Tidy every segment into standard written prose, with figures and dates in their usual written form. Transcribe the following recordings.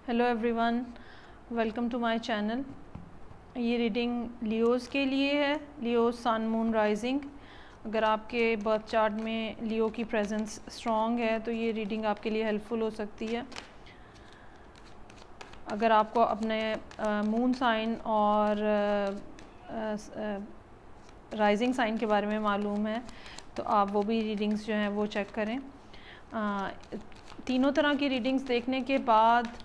Hello everyone, welcome to my channel. ये reading Leos के लिए है, लियो सन मून राइजिंग। अगर आपके बर्थ चार्ट में लियो की प्रेजेंस स्ट्रॉन्ग है तो ये रीडिंग आपके लिए हेल्पफुल हो सकती है। अगर आपको अपने मून साइन और राइजिंग साइन के बारे में मालूम है तो आप वो भी रीडिंग्स जो हैं वो चेक करें। तीनों तरह की रीडिंग्स देखने के बाद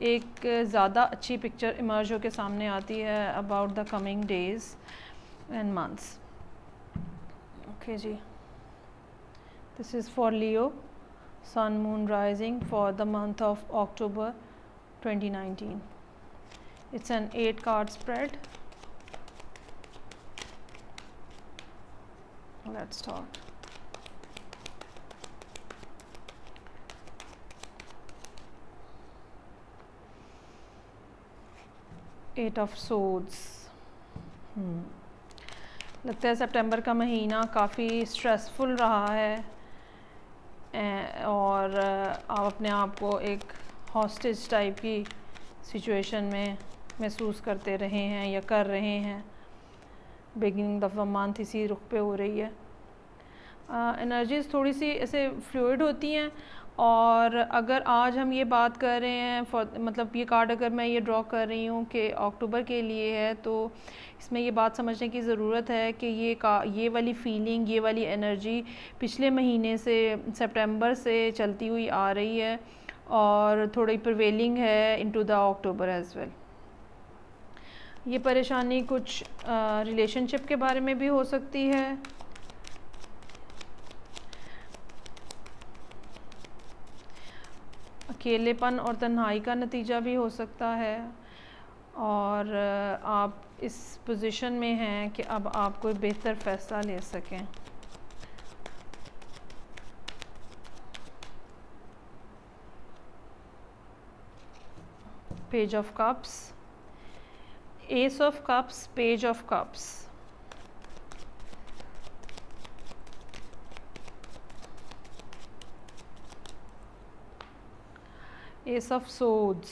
एक ज़्यादा अच्छी पिक्चर इमर्ज होकर सामने आती है about the coming days and months. Okay जी, this is for Leo sun moon rising for the month of October 2019. It's an 8-card spread. Let's start. Eight of Swords. लगता है सितंबर का महीना काफ़ी स्ट्रेसफुल रहा है और आप अपने आप को एक हॉस्टेज टाइप की सिचुएशन में महसूस करते रहे हैं या कर रहे हैं। बिगिनिंग ऑफ द मंथ इसी रुख पे हो रही है। एनर्जीज़ थोड़ी सी ऐसे फ्लूइड होती हैं और अगर आज हम ये बात कर रहे हैं मतलब ये कार्ड अगर मैं ये ड्रॉ कर रही हूँ कि अक्टूबर के लिए है तो इसमें ये बात समझने की ज़रूरत है कि ये वाली फीलिंग, ये वाली एनर्जी पिछले महीने से सितंबर से चलती हुई आ रही है और थोड़ी प्रिवेलिंग है into the October as well. ये परेशानी कुछ रिलेशनशिप के बारे में भी हो सकती है, अकेलेपन और तन्हाई का नतीजा भी हो सकता है और आप इस पोजीशन में हैं कि अब आप कोई बेहतर फ़ैसला ले सकें। Page of cups, S of cups, page of cups, S of swords,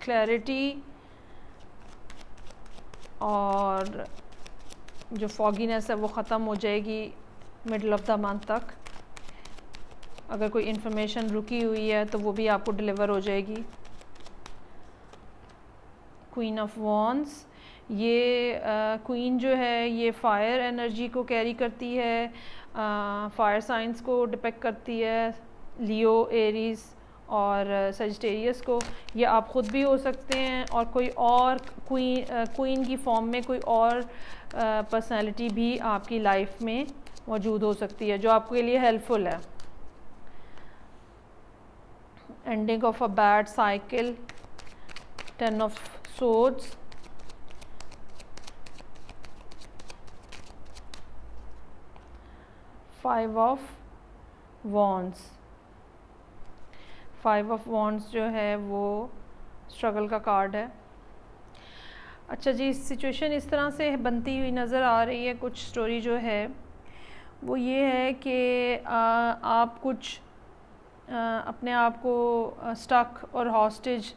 clarity और जो फॉगीनेस है वो ख़त्म हो जाएगी मिडल ऑफ द मंथ तक। अगर कोई इन्फॉर्मेशन रुकी हुई है तो वो भी आपको डिलीवर हो जाएगी। क्वीन ऑफ वॉन्ड्स, ये क्वीन जो है ये फायर एनर्जी को कैरी करती है, फायर साइंस को डिपेक्ट करती है, लियो, एरीज और सजिटेरियस को। ये आप ख़ुद भी हो सकते हैं और कोई और क्वीन की फॉर्म में कोई और पर्सनालिटी भी आपकी लाइफ में मौजूद हो सकती है जो आपके लिए हेल्पफुल है। Ending of a bad cycle, 10 of swords, five of wands. Five of wands जो है वो स्ट्रगल का कार्ड है। अच्छा जी, सिचुएशन इस तरह से बनती हुई नज़र आ रही है। कुछ स्टोरी जो है वो ये है कि आप कुछ अपने आप को स्टक और हॉस्टेज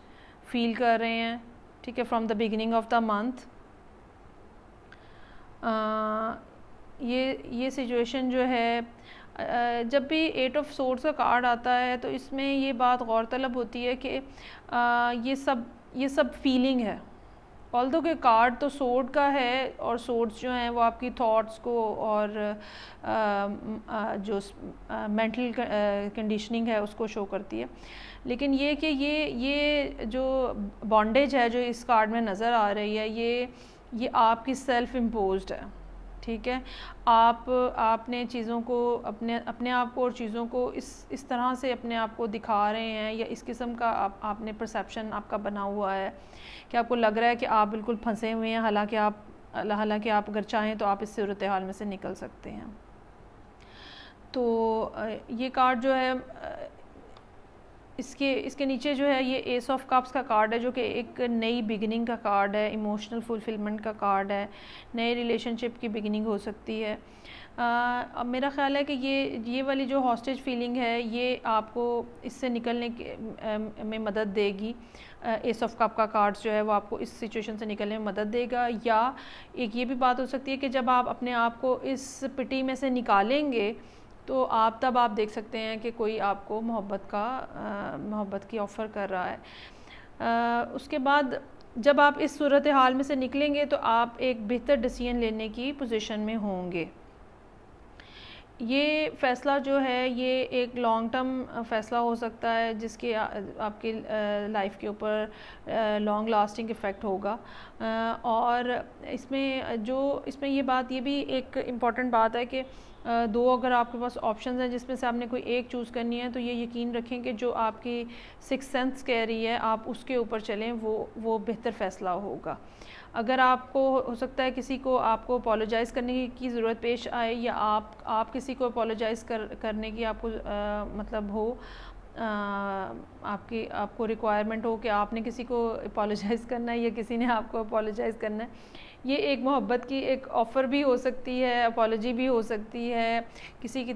फील कर रहे हैं, ठीक है, from the beginning of the month. ये सिचुएशन जो है जब भी 8 ऑफ सोर्ड्स का कार्ड आता है तो इसमें ये बात गौरतलब होती है कि ये सब फीलिंग है। ऑल्दो के कार्ड तो सोर्ड का है और सोर्ड्स जो हैं वो आपकी थॉट्स को और जो मेंटल कंडीशनिंग है उसको शो करती है, लेकिन ये कि ये जो बॉन्डेज है जो इस कार्ड में नज़र आ रही है ये आपकी सेल्फ इम्पोज्ड है, ठीक है। आपने चीज़ों को अपने आप को और चीज़ों को इस तरह से अपने आप को दिखा रहे हैं या इस किस्म का आपने परसेप्शन आपका बना हुआ है कि आपको लग रहा है कि आप बिल्कुल फंसे हुए हैं, हालांकि आप अगर चाहें तो आप इस सूरत हाल में से निकल सकते हैं। तो ये कार्ड जो है इसके नीचे जो है ये एस ऑफ कप्स का कार्ड है, जो कि एक नई बिगिनिंग का कार्ड है, इमोशनल फुलफिलमेंट का कार्ड है, नए रिलेशनशिप की बिगिनिंग हो सकती है। अब मेरा ख़्याल है कि ये वाली जो हॉस्टेज फीलिंग है ये आपको इससे निकलने के में मदद देगी। एस ऑफ कप का कार्ड्स जो है वो आपको इस सिचुएशन से निकलने में मदद देगा। या एक ये भी बात हो सकती है कि जब आप अपने आप को इस पिटी में से निकालेंगे तो तब आप देख सकते हैं कि कोई आपको मोहब्बत की ऑफ़र कर रहा है। उसके बाद जब आप इस सूरत हाल में से निकलेंगे तो आप एक बेहतर डिसीजन लेने की पोजीशन में होंगे। ये फ़ैसला जो है ये एक लॉन्ग टर्म फ़ैसला हो सकता है, जिसके आपकी लाइफ के ऊपर लॉन्ग लास्टिंग इफ़ेक्ट होगा। और इसमें ये भी एक इम्पॉर्टेंट बात है कि दो अगर आपके पास ऑप्शंस हैं जिसमें से आपने कोई एक चूज़ करनी है, तो ये यकीन रखें कि जो आपकी सिक्स्थ सेंस कह रही है आप उसके ऊपर चलें, वो बेहतर फ़ैसला होगा। अगर आपको हो सकता है किसी को आपको अपोलोजाइज़ करने की ज़रूरत पेश आए, या आप किसी को अपोलोजाइज़ करने की आपको मतलब हो, आपको रिक्वायरमेंट हो कि आपने किसी को अपोलोजाइज़ करना है या किसी ने आपको अपोलोजाइज़ करना है। ये एक मोहब्बत की एक ऑफ़र भी हो सकती है, अपॉलोजी भी हो सकती है, किसी की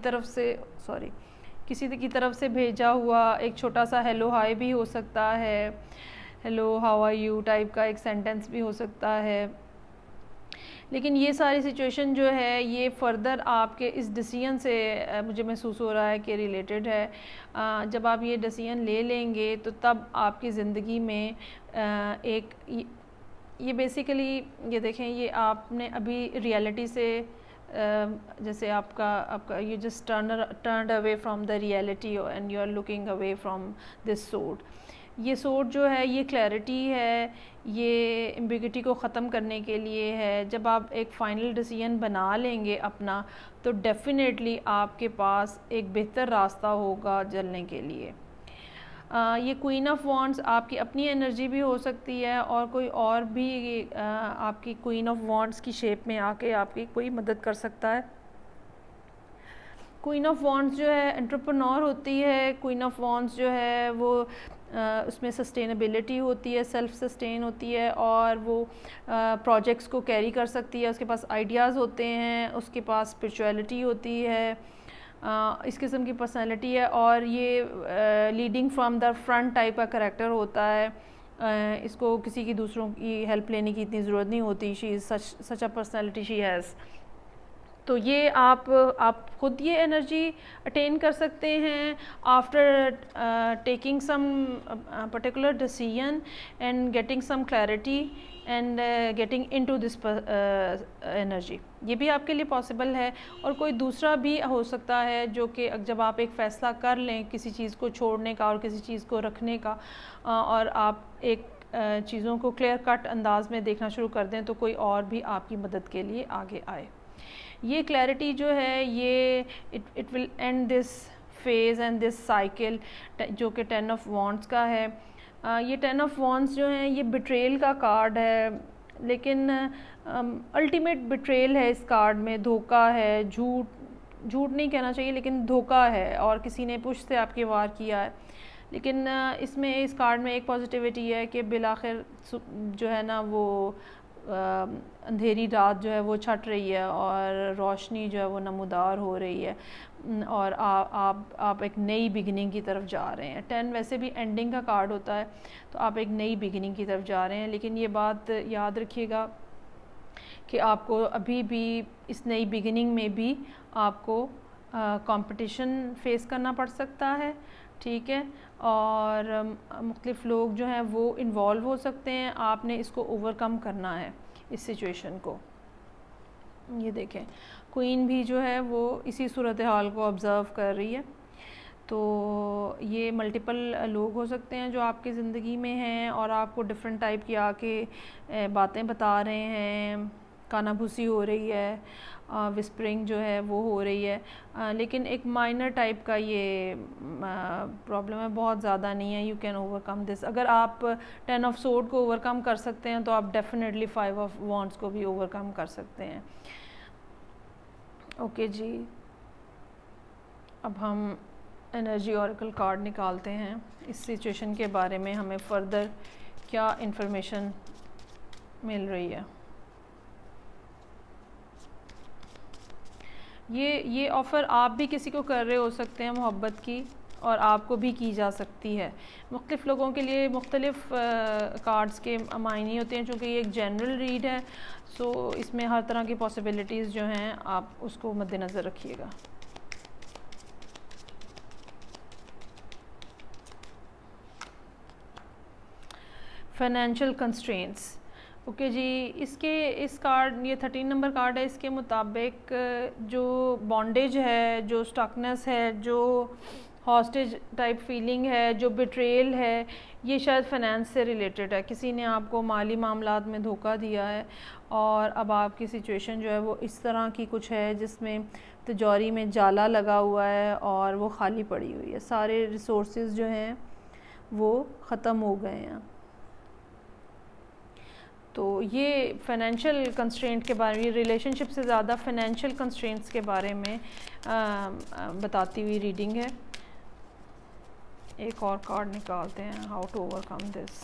तरफ से भेजा हुआ एक छोटा सा हेलो हाय भी हो सकता है, hello how are you type का एक सेंटेंस भी हो सकता है। लेकिन ये सारी सिचुएशन जो है ये फ़र्दर आपके इस डिसीजन से मुझे महसूस हो रहा है कि रिलेटेड है। जब आप ये डिसीजन ले लेंगे तो तब आपकी ज़िंदगी में ये बेसिकली ये देखें, ये आपने अभी रियलिटी से जैसे आपका you just turned away from the reality and you are looking away from this sort. ये सोर्ट जो है ये क्लैरिटी है, ये एम्बिग्युइटी को ख़त्म करने के लिए है। जब आप एक फ़ाइनल डिसीजन बना लेंगे अपना, तो डेफ़िनेटली आपके पास एक बेहतर रास्ता होगा चलने के लिए। ये क्वीन ऑफ वॉन्ड्स आपकी अपनी एनर्जी भी हो सकती है, और कोई और भी आपकी क्वीन ऑफ वॉन्ड्स की शेप में आके आपकी कोई मदद कर सकता है। क्वीन ऑफ वॉन्ड्स जो है एंटरप्रेन्योर होती है। क्वीन ऑफ वॉन्ड्स जो है वो उसमें सस्टेनेबिलिटी होती है, सेल्फ सस्टेन होती है, और वो प्रोजेक्ट्स को कैरी कर सकती है। उसके पास आइडियाज़ होते हैं, उसके पास स्पिरिचुअलिटी होती है, इस किस्म की पर्सनालिटी है, और ये leading from the front type का करैक्टर होता है। इसको किसी की दूसरों की हेल्प लेने की इतनी ज़रूरत नहीं होती। She is such a personality she has. तो ये आप खुद ये एनर्जी अटेन कर सकते हैं after taking some particular decision and getting some clarity and getting into this energy. ये भी आपके लिए पॉसिबल है। और कोई दूसरा भी हो सकता है जो कि जब आप एक फ़ैसला कर लें किसी चीज़ को छोड़ने का और किसी चीज़ को रखने का, और आप एक चीज़ों को क्लियर कट अंदाज में देखना शुरू कर दें, तो कोई और भी आपकी मदद के लिए आगे आए। ये क्लैरिटी जो है ये it will and this phase and this cycle, जो कि 10 ऑफ वॉन्ड्स का है। ये 10 ऑफ वॉन्ड्स जो हैं ये बिट्रेल का कार्ड है, लेकिन अल्टीमेट बिट्रेल है इस कार्ड में। धोखा है, झूठ नहीं कहना चाहिए, लेकिन धोखा है, और किसी ने पुश से आपके वार किया है। लेकिन इसमें इस कार्ड में एक पॉजिटिविटी है कि बिलाखिर जो है ना वो अंधेरी रात जो है वो छट रही है और रोशनी जो है वो नमूदार हो रही है, और आप एक नई बिगिनिंग की तरफ जा रहे हैं। 10 वैसे भी एंडिंग का कार्ड होता है, तो आप एक नई बिगिनिंग की तरफ जा रहे हैं। लेकिन ये बात याद रखिएगा कि आपको अभी भी इस नई बिगिनिंग में भी आपको कंपटीशन फेस करना पड़ सकता है, ठीक है, और मुख्तलिफ़ लोग जो हैं वो इन्वॉल्व हो सकते हैं। आपने इसको ओवरकम करना है, इस सिचुएशन को। ये देखें, क्वीन भी जो है वो इसी सूरत हाल को ऑब्ज़र्व कर रही है। तो ये मल्टीपल लोग हो सकते हैं जो आपकी ज़िंदगी में हैं और आपको डिफरेंट टाइप की आके बातें बता रहे हैं, कानाभूसी हो रही है, विस्परिंग जो है वो हो रही है। लेकिन एक माइनर टाइप का ये प्रॉब्लम है, बहुत ज़्यादा नहीं है। You can overcome this. अगर आप 10 ऑफ सोर्ड को ओवरकम कर सकते हैं तो आप डेफिनेटली 5 ऑफ वॉन्ड्स को भी ओवरकम कर सकते हैं। ओके जी, अब हम एनर्जी ऑरेकल कार्ड निकालते हैं, इस सिचुएशन के बारे में हमें फर्दर क्या इंफॉर्मेशन मिल रही है। ये ऑफ़र आप भी किसी को कर रहे हो सकते हैं मोहब्बत की, और आपको भी की जा सकती है। मुख्तलिफ़ लोगों के लिए मुख्तलिफ़ कार्ड्स के मायने होते हैं, चूँकि ये एक जनरल रीड है, सो इसमें हर तरह की पॉसिबिलिटीज़ जो हैं आप उसको मद्देनज़र रखिएगा। फाइनेंशियल कंस्ट्रेंट्स, ओके जी। इस कार्ड, ये 13 नंबर कार्ड है, इसके मुताबिक जो बॉन्डेज है, जो स्टकनेस है, जो हॉस्टेज टाइप फीलिंग है, जो बिट्रेयल है, ये शायद फाइनेंस से रिलेटेड है। किसी ने आपको माली मामलात में धोखा दिया है और अब आपकी सिचुएशन जो है वो इस तरह की कुछ है जिसमें तिजोरी में जाला लगा हुआ है और वो खाली पड़ी हुई है, सारे रिसोर्सेज जो हैं वो ख़त्म हो गए हैं। तो ये फाइनेंशियल कंस्ट्रेंट के बारे में, रिलेशनशिप से ज़्यादा फाइनेंशियल कंस्ट्रेंट्स के बारे में बताती हुई रीडिंग है। एक और कार्ड निकालते हैं, how to overcome this.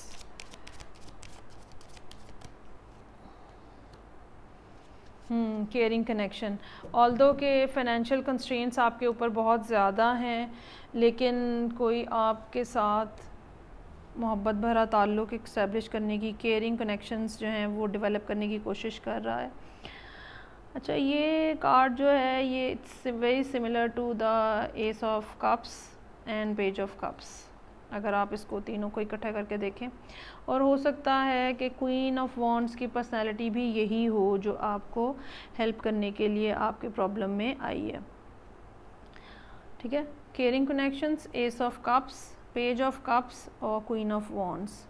Caring connection, although के फाइनेंशियल कंस्ट्रेंट्स आपके ऊपर बहुत ज़्यादा हैं, लेकिन कोई आपके साथ मोहब्बत भरा ताल्लुक़ इस्टेब्लिश करने की, केयरिंग कनेक्शंस जो हैं वो डेवलप करने की कोशिश कर रहा है। अच्छा, ये कार्ड जो है ये it's very similar to the ace of cups and page of cups, अगर आप इसको तीनों को इकट्ठा करके देखें। और हो सकता है कि क्वीन ऑफ वॉन्ड्स की पर्सनैलिटी भी यही हो जो आपको हेल्प करने के लिए आपके प्रॉब्लम में आई है। ठीक है, caring connections, S of cups, page of cups और क्वीन ऑफ वॉन्ड्स।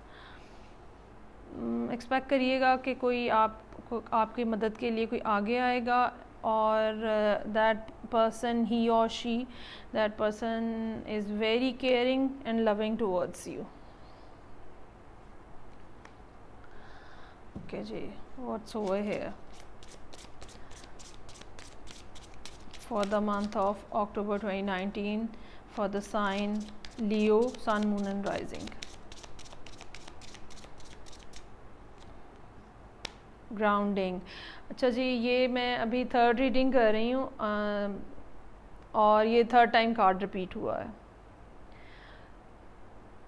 एक्सपेक्ट करिएगा कि कोई आपकी मदद के लिए कोई आगे आएगा, और दैट पर्सन, ही और she, that person is very caring and loving towards you. Okay जी, what's over here for the month of October 2019 for the sign Leo, Sun, Moon and Rising. Grounding, अच्छा जी, ये मैं अभी third reading कर रही हूँ और ये थर्ड टाइम कार्ड रिपीट हुआ है।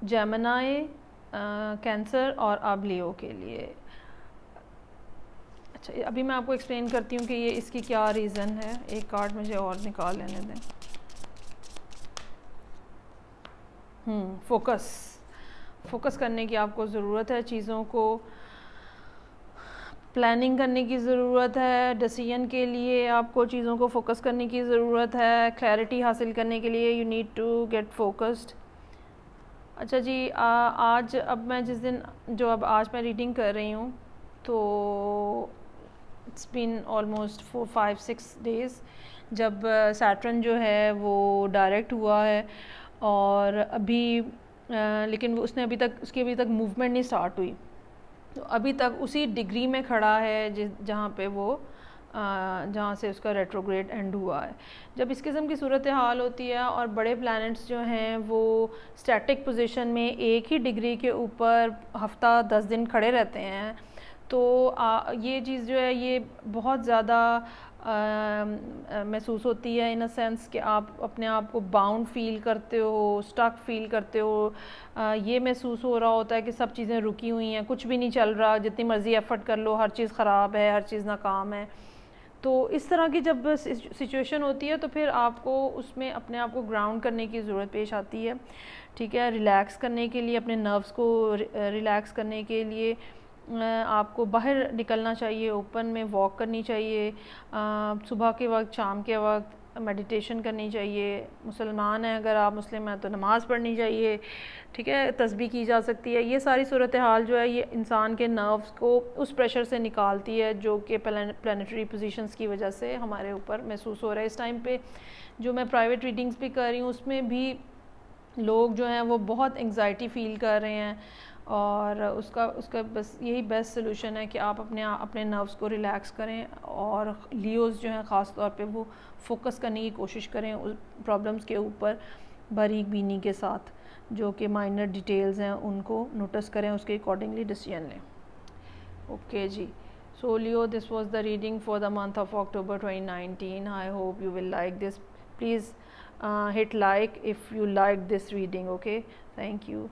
जेमिनी, कैंसर और अब लियो के लिए। अच्छा, अभी मैं आपको एक्सप्लेन करती हूँ कि ये इसकी क्या रीज़न है। एक कार्ड मुझे और निकाल लेने दें। फोकस करने की आपको ज़रूरत है, चीज़ों को प्लानिंग करने की ज़रूरत है, डिसीजन के लिए आपको चीज़ों को फोकस करने की ज़रूरत है, क्लैरिटी हासिल करने के लिए you need to get focused. अच्छा जी, आज अब मैं जिस दिन जो अब आज मैं रीडिंग कर रही हूँ, तो इट्स बीन ऑलमोस्ट 4-5-6 डेज़ जब सैटर्न जो है वो डायरेक्ट हुआ है, और अभी लेकिन उसकी अभी तक मूवमेंट नहीं स्टार्ट हुई, तो अभी तक उसी डिग्री में खड़ा है जहाँ पे वो जहाँ से उसका रेट्रोग्रेड एंड हुआ है। जब इस किस्म की सूरत हाल होती है और बड़े प्लैनेट्स जो हैं वो स्टैटिक पोजीशन में एक ही डिग्री के ऊपर हफ्ता 10 दिन खड़े रहते हैं, तो ये चीज़ जो है ये बहुत ज़्यादा महसूस होती है, इन अ सेंस कि आप अपने आप को बाउंड फील करते हो, स्टक फील करते हो। ये महसूस हो रहा होता है कि सब चीज़ें रुकी हुई हैं, कुछ भी नहीं चल रहा, जितनी मर्ज़ी एफ़र्ट कर लो हर चीज़ ख़राब है, हर चीज़ नाकाम है। तो इस तरह की जब सिचुएशन होती है तो फिर आपको उसमें अपने आप को ग्राउंड करने की ज़रूरत पेश आती है। ठीक है, रिलैक्स करने के लिए, अपने नर्व्स को रिलैक्स करने के लिए आपको बाहर निकलना चाहिए, ओपन में वॉक करनी चाहिए, सुबह के वक्त, शाम के वक्त मेडिटेशन करनी चाहिए। मुसलमान हैं अगर आप, मुस्लिम हैं तो नमाज़ पढ़नी चाहिए। ठीक है, तस्बीह की जा सकती है। ये सारी सूरत हाल जो है ये इंसान के नर्व्स को उस प्रेशर से निकालती है जो कि प्लानिटरी पोजीशंस की वजह से हमारे ऊपर महसूस हो रहा है। इस टाइम पे जो मैं प्राइवेट रीडिंग्स भी कर रही हूँ उसमें भी लोग जो हैं वो बहुत एंग्जाइटी फ़ील कर रहे हैं, और उसका बस यही बेस्ट सोल्यूशन है कि आप अपने नर्व्स को रिलैक्स करें, और लियोज़ जो हैं ख़ास तौर पे वो फोकस करने की कोशिश करें उस प्रॉब्लम्स के ऊपर, बारीक बीनी के साथ, जो कि माइनर डिटेल्स हैं उनको नोटिस करें, उसके अकॉर्डिंगली डिसीजन लें। ओके जी, so Leo, this was the reading for the month of October 2019. I hope you will like this. Please hit like if you liked this reading. Okay, thank you.